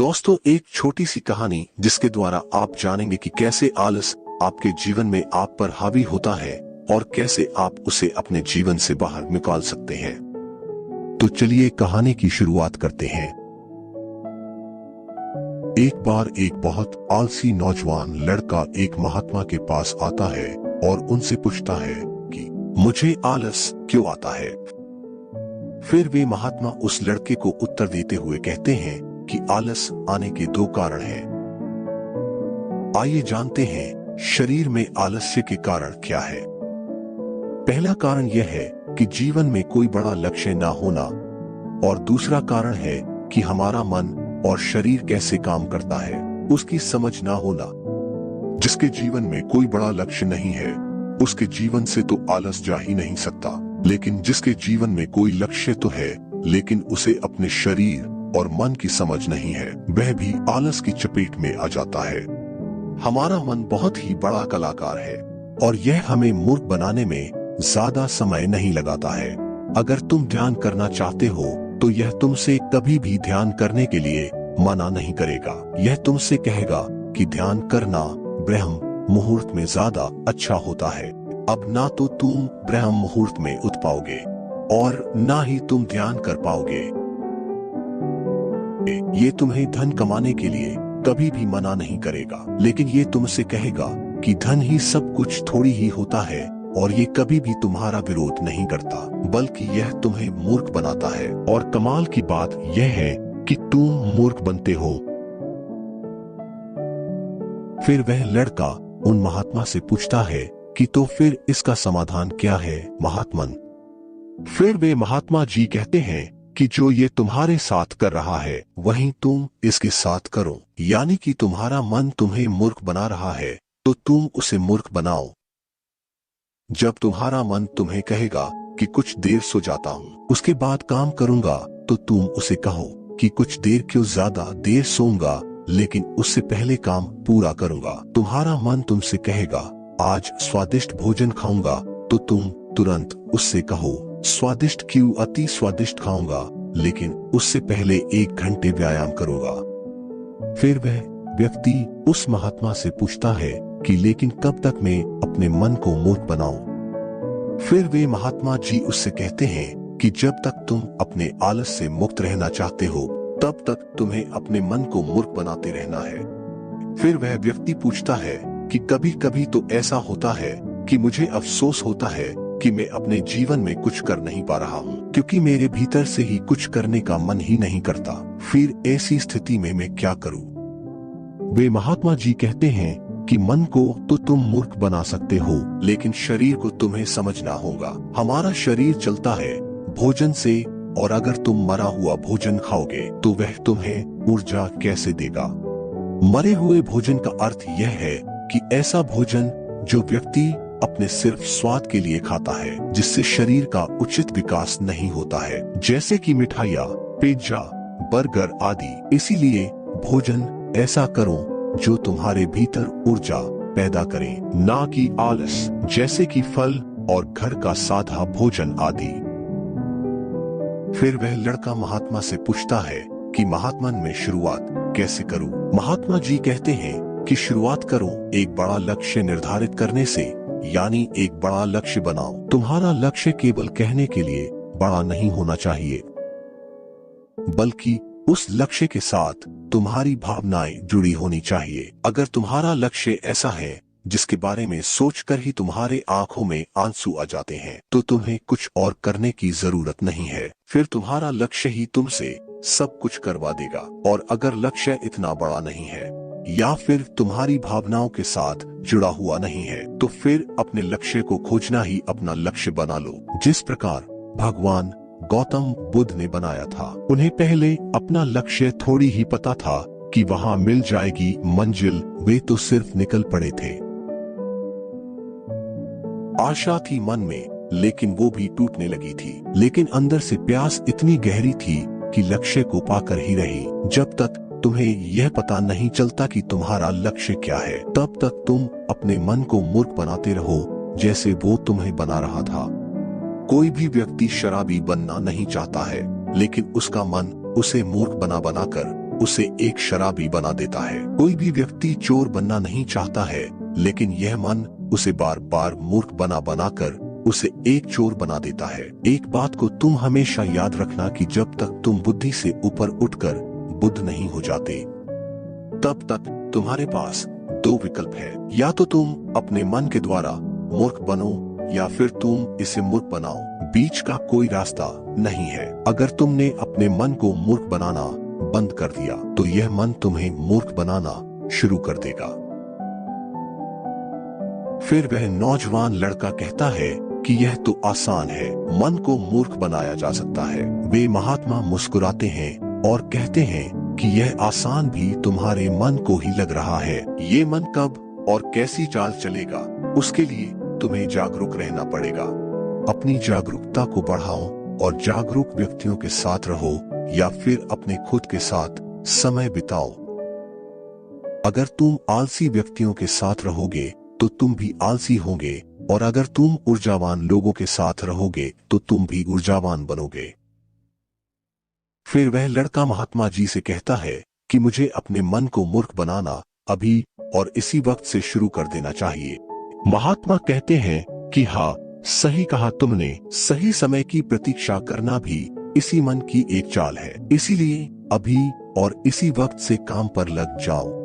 दोस्तों, एक छोटी सी कहानी जिसके द्वारा आप जानेंगे कि कैसे आलस आपके जीवन में आप पर हावी होता है और कैसे आप उसे अपने जीवन से बाहर निकाल सकते हैं। तो चलिए कहानी की शुरुआत करते हैं। एक बार एक बहुत आलसी नौजवान लड़का एक महात्मा के पास आता है और उनसे पूछता है कि मुझे आलस क्यों आता है। फिर वे महात्मा उस लड़के को उत्तर देते हुए कहते हैं कि आलस आने के दो कारण हैं। आइए जानते हैं शरीर में आलस्य के कारण क्या है। पहला कारण यह है कि जीवन में कोई बड़ा लक्ष्य ना होना, और दूसरा कारण है कि हमारा मन और शरीर कैसे काम करता है उसकी समझ ना होना। जिसके जीवन में कोई बड़ा लक्ष्य नहीं है उसके जीवन से तो आलस जा ही नहीं सकता, लेकिन जिसके जीवन में कोई लक्ष्य तो है लेकिन उसे अपने शरीर और मन की समझ नहीं है, वह भी आलस की चपेट में आ जाता है। हमारा मन बहुत ही बड़ा कलाकार है और यह हमें मूर्ख बनाने में ज्यादा समय नहीं लगाता है। अगर तुम ध्यान करना चाहते हो तो यह तुमसे कभी भी ध्यान करने के लिए मना नहीं करेगा। यह तुमसे कहेगा कि ध्यान करना ब्रह्म मुहूर्त में ज्यादा अच्छा होता है। अब ना तो तुम ब्रह्म मुहूर्त में उठ पाओगे और ना ही तुम ध्यान कर पाओगे। ये तुम्हें धन कमाने के लिए कभी भी मना नहीं करेगा, लेकिन ये तुमसे कहेगा कि धन ही सब कुछ थोड़ी ही होता है और ये कभी भी तुम्हारा विरोध नहीं करता, बल्कि यह तुम्हें मूर्ख बनाता है। और कमाल की बात यह है कि तुम मूर्ख बनते हो। फिर वह लड़का उन महात्मा से पूछता है कि तो फिर इसका समाधान क्या है महात्मन। फिर वे महात्मा जी कहते हैं कि जो ये तुम्हारे साथ कर रहा है वही तुम इसके साथ करो, यानी कि तुम्हारा मन तुम्हें मूर्ख बना रहा है तो तुम उसे मूर्ख बनाओ। जब तुम्हारा मन तुम्हें कहेगा कि कुछ देर सो जाता हूँ उसके बाद काम करूंगा, तो तुम उसे कहो कि कुछ देर क्यों, ज्यादा देर सोऊंगा लेकिन उससे पहले काम पूरा करूंगा। तुम्हारा मन तुमसे कहेगा आज स्वादिष्ट भोजन खाऊंगा, तो तुम तुरंत उससे कहो स्वादिष्ट क्यों, अति स्वादिष्ट खाऊंगा लेकिन उससे पहले 1 घंटे व्यायाम करूंगा। फिर वह व्यक्ति उस महात्मा से पूछता है कि लेकिन कब तक मैं अपने मन को मूर्ख बनाऊं। फिर वे महात्मा जी उससे कहते हैं कि जब तक तुम अपने आलस से मुक्त रहना चाहते हो तब तक तुम्हें अपने मन को मूर्ख बनाते रहना है। फिर वह व्यक्ति पूछता है कि कभी कभी तो ऐसा होता है कि मुझे अफसोस होता है कि मैं अपने जीवन में कुछ कर नहीं पा रहा हूँ, क्योंकि मेरे भीतर से ही कुछ करने का मन ही नहीं करता। फिर ऐसी स्थिति में मैं क्या करूँ। वे महात्मा जी कहते हैं कि मन को तो तुम मूर्ख बना सकते हो, लेकिन शरीर को तुम्हें समझना होगा। हमारा शरीर चलता है भोजन से, और अगर तुम मरा हुआ भोजन खाओगे तो वह तुम्हें ऊर्जा कैसे देगा। मरे हुए भोजन का अर्थ यह है कि ऐसा भोजन जो व्यक्ति अपने सिर्फ स्वाद के लिए खाता है, जिससे शरीर का उचित विकास नहीं होता है, जैसे कि मिठाइयाँ, पिज्जा, बर्गर आदि। इसीलिए भोजन ऐसा करो जो तुम्हारे भीतर ऊर्जा पैदा करे, ना कि आलस, जैसे कि फल और घर का सादा भोजन आदि। फिर वह लड़का महात्मा से पूछता है कि महात्मन में शुरुआत कैसे करूं। महात्मा जी कहते हैं कि शुरुआत करो एक बड़ा लक्ष्य निर्धारित करने से, यानी एक बड़ा लक्ष्य बनाओ। तुम्हारा लक्ष्य केवल कहने के लिए बड़ा नहीं होना चाहिए, बल्कि उस लक्ष्य के साथ तुम्हारी भावनाएं जुड़ी होनी चाहिए। अगर तुम्हारा लक्ष्य ऐसा है जिसके बारे में सोचकर ही तुम्हारे आंखों में आंसू आ जाते हैं, तो तुम्हें कुछ और करने की जरूरत नहीं है। फिर तुम्हारा लक्ष्य ही तुमसे सब कुछ करवा देगा। और अगर लक्ष्य इतना बड़ा नहीं है या फिर तुम्हारी भावनाओं के साथ जुड़ा हुआ नहीं है, तो फिर अपने लक्ष्य को खोजना ही अपना लक्ष्य बना लो। जिस प्रकार भगवान गौतम बुद्ध ने बनाया था, उन्हें पहले अपना लक्ष्य थोड़ी ही पता था कि वहां मिल जाएगी मंजिल, वे तो सिर्फ निकल पड़े थे। आशा थी मन में, लेकिन वो भी टूटने लगी थी। लेकिन अंदर से प्यास इतनी गहरी थी कि लक्ष्य को पाकर ही रही। जब तक तुम्हें यह पता नहीं चलता कि तुम्हारा लक्ष्य क्या है, तब तक तुम अपने मन को मूर्ख बनाते रहो, जैसे वो तुम्हें बना रहा था। कोई भी व्यक्ति शराबी बनना नहीं चाहता है, लेकिन उसका मन उसे मूर्ख बना बनाकर उसे एक शराबी बना देता है। कोई भी व्यक्ति चोर बनना नहीं चाहता है, लेकिन यह मन उसे बार बार मूर्ख बना बनाकर उसे एक चोर बना देता है। एक बात को तुम हमेशा याद रखना कि जब तक तुम बुद्धि से ऊपर उठकर बुद्ध नहीं हो जाते, तब तक तुम्हारे पास दो विकल्प है। या तो तुम अपने मन के द्वारा मूर्ख बनो या फिर तुम इसे मूर्ख बनाओ। बीच का कोई रास्ता नहीं है। अगर तुमने अपने मन को मूर्ख बनाना बंद कर दिया तो यह मन तुम्हें मूर्ख बनाना शुरू कर देगा। फिर वह नौजवान लड़का कहता है कि यह तो आसान है, मन को मूर्ख बनाया जा सकता है। वे महात्मा मुस्कुराते हैं और कहते हैं कि यह आसान भी तुम्हारे मन को ही लग रहा है। ये मन कब और कैसी चाल चलेगा, उसके लिए तुम्हें जागरूक रहना पड़ेगा। अपनी जागरूकता को बढ़ाओ और जागरूक व्यक्तियों के साथ रहो या फिर अपने खुद के साथ समय बिताओ। अगर तुम आलसी व्यक्तियों के साथ रहोगे तो तुम भी आलसी होगे, और अगर तुम ऊर्जावान लोगों के साथ रहोगे तो तुम भी ऊर्जावान बनोगे। फिर वह लड़का महात्मा जी से कहता है कि मुझे अपने मन को मूर्ख बनाना अभी और इसी वक्त से शुरू कर देना चाहिए। महात्मा कहते हैं कि हाँ, सही कहा तुमने, सही समय की प्रतीक्षा करना भी इसी मन की एक चाल है। इसीलिए अभी और इसी वक्त से काम पर लग जाओ।